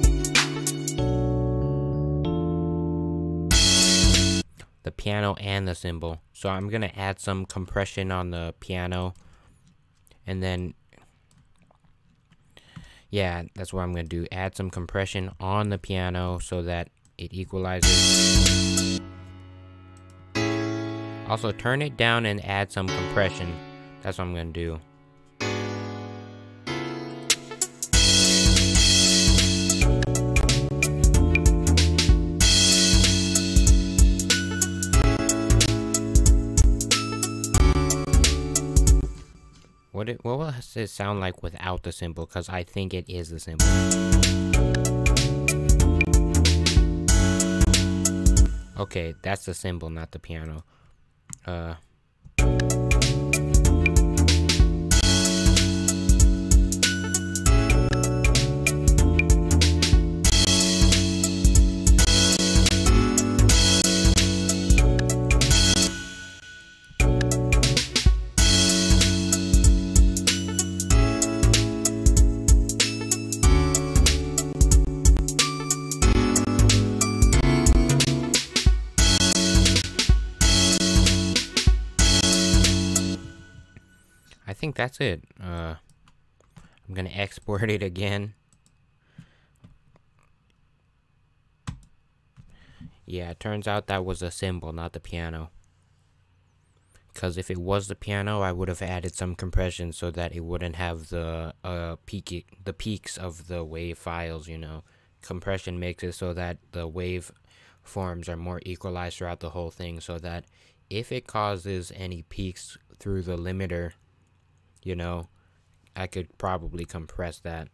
the piano and the cymbal. So I'm gonna add some compression on the piano, and then yeah, that's what I'm gonna do. Add some compression on the piano so that it equalizes. Also turn it down and add some compression. That's what I'm gonna do. What will it sound like without the cymbal? Because I think it is the cymbal. Okay, that's the cymbal, not the piano. I think that's it. I'm gonna export it again. Yeah, it turns out that was a cymbal, not the piano. Because if it was the piano, I would have added some compression so that it wouldn't have the peaks of the wave files, you know. Compression makes it so that the wave forms are more equalized throughout the whole thing, so that if it causes any peaks through the limiter, you know, I could probably compress that.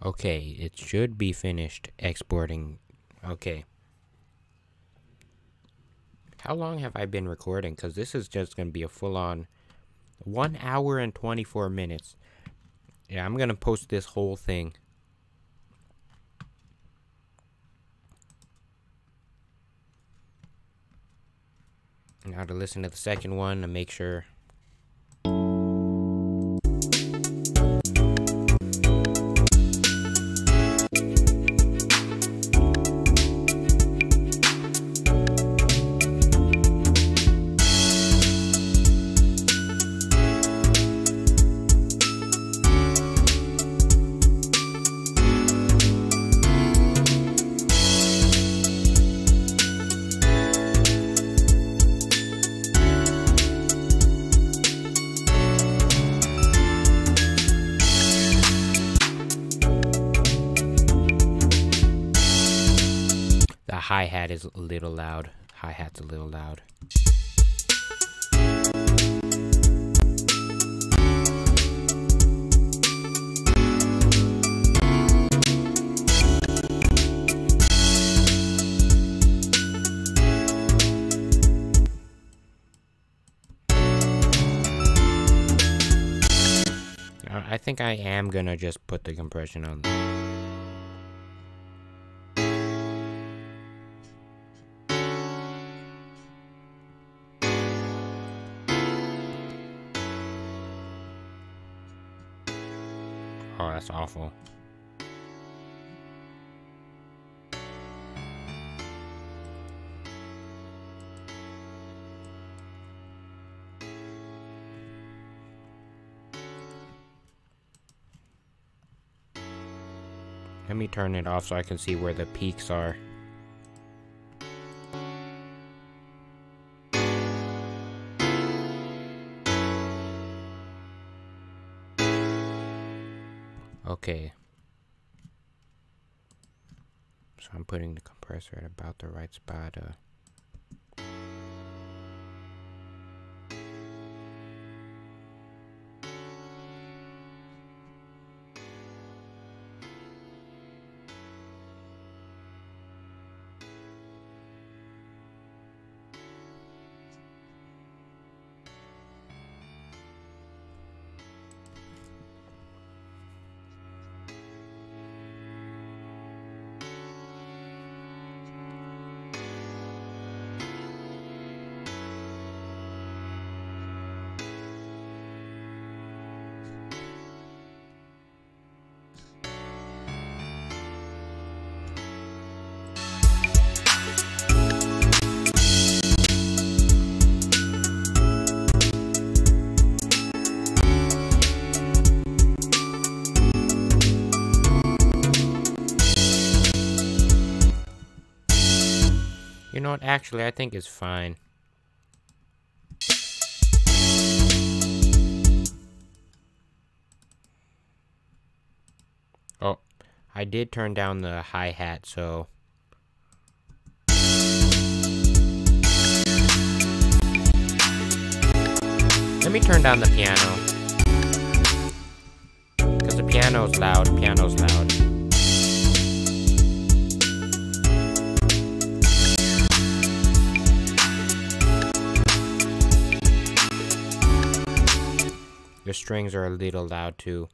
Okay, it should be finished exporting. Okay. How long have I been recording? Because this is just going to be a full-on 1 hour and 24 minutes. Yeah, I'm going to post this whole thing. Now to listen to the second one to make sure. Hi-hat is a little loud. Hi-hat's a little loud. I think I am gonna just put the compression on. Oh, that's awful. Let me turn it off so I can see where the peaks are. Okay. So So I'm putting the compressor at about the right spot. You know what, actually, I think it's fine. Oh, I did turn down the hi-hat, so... Let me turn down the piano. Because the piano's loud, The strings are a little loud too.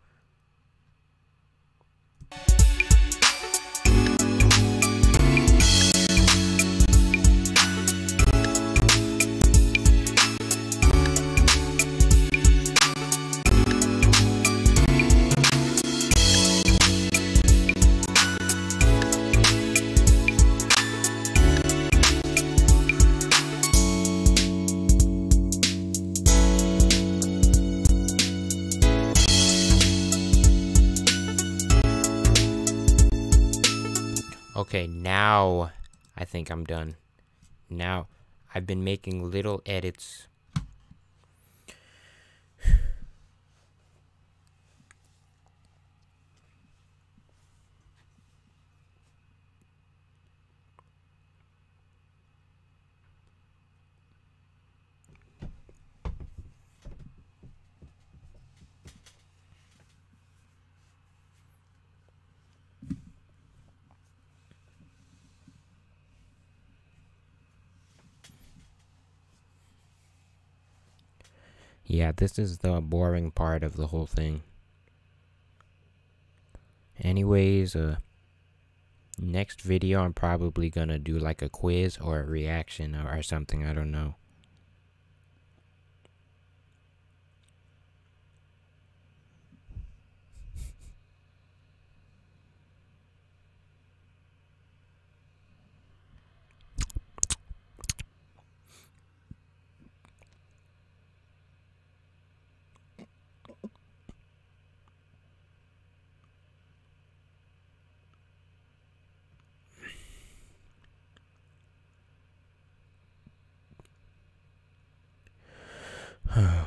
Okay, now I think I'm done. Now I've been making little edits. Yeah, this is the boring part of the whole thing. Anyways, next video I'm probably gonna do like a quiz or a reaction or something, I don't know.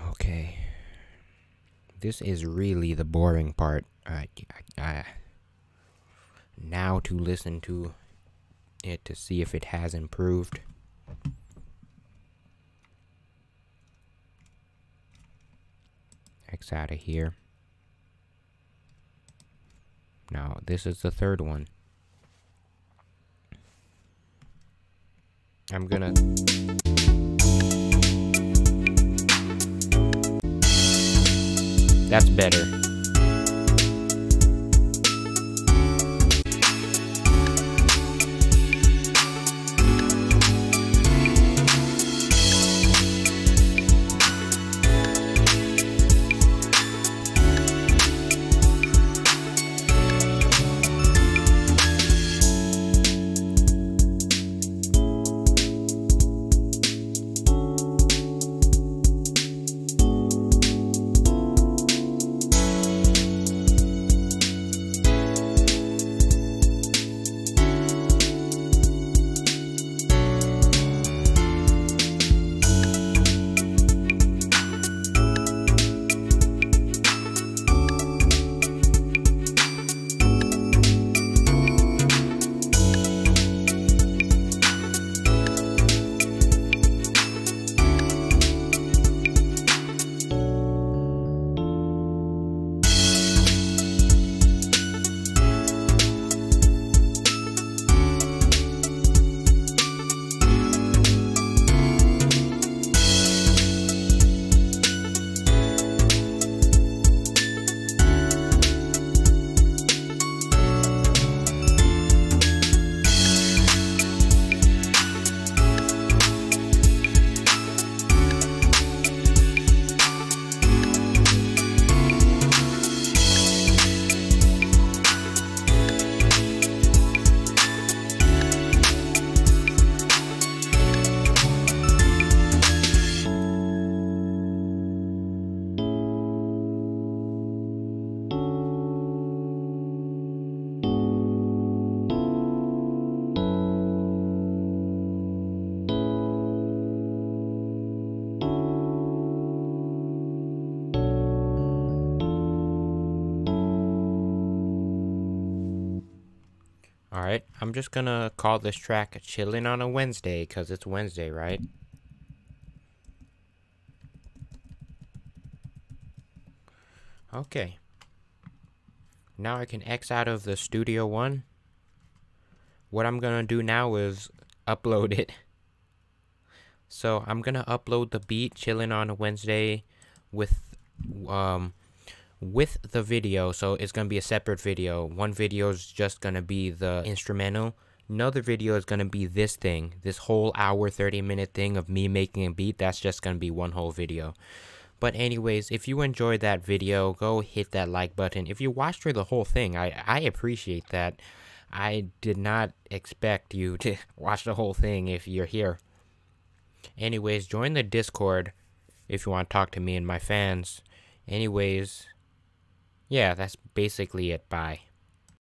Okay. This is really the boring part. Now to listen to it to see if it has improved. X out of here. Now, this is the third one. I'm gonna... That's better. Alright, I'm just gonna call this track Chillin' on a Wednesday, because it's Wednesday, right? Okay. Now I can X out of the Studio One. What I'm gonna do now is upload it. So I'm gonna upload the beat Chillin' on a Wednesday with the video. So it's gonna be a separate video. One video is just gonna be the instrumental. Another video is gonna be this thing, this whole hour 30-minute thing of me making a beat. That's just gonna be one whole video. But anyways, if you enjoyed that video, go hit that like button. If you watched through the whole thing, I appreciate that. I did not expect you to watch the whole thing if you're here. Anyways, join the Discord if you want to talk to me and my fans. Anyways, yeah, that's basically it. Bye.